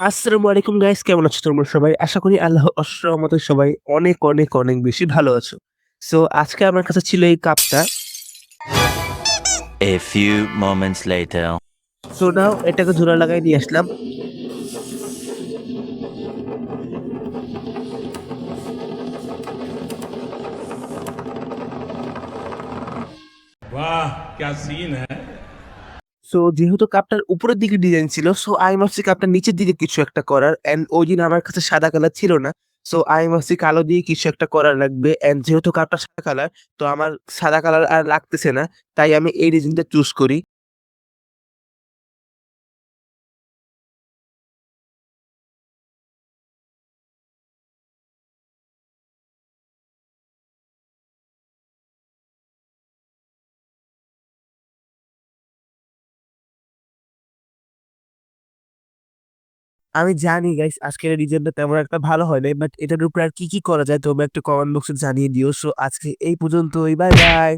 আসসালামু আলাইকুম গাইস, কেমন আছো তোমরা সবাই? আশা করি আল্লাহর অশেষ রহমতে সবাই অনেক, অনেক, অনেক বেশি ভালো আছো। সো আজকে আমার কাছে ছিল এই কাপটা। A few moments later. So now এটাকে জোড়া লাগাই নিয়ে আসলাম। वाह क्या सीन है। সো যেহেতু কাপটার উপরের দিকে ডিজাইন ছিল, সো আমি ভাবছি কাপটার নিচের দিকে কিছু একটা করার। অ্যান্ড ওইদিন আমার কাছে সাদা কালার ছিল না। সো আমি ভাবছি কালো দিয়ে কিছু একটা করার লাগবে। অ্যান্ড যেহেতু কাপটা সাদা কালার, তো আমার সাদা কালার আর লাগতেছে না। তাই আমি এই ডিজাইনটা চুজ করি। আমি জানি গাইস আজকের এই ডিজাইনটা তেমন একটা ভালো হয় নাই। বাট এটার উপরে আর কি করা যায় তোমরা একটু কমেন্ট বক্সে জানিয়ে দিও। সো আজকে এই পর্যন্তই। Bye, by.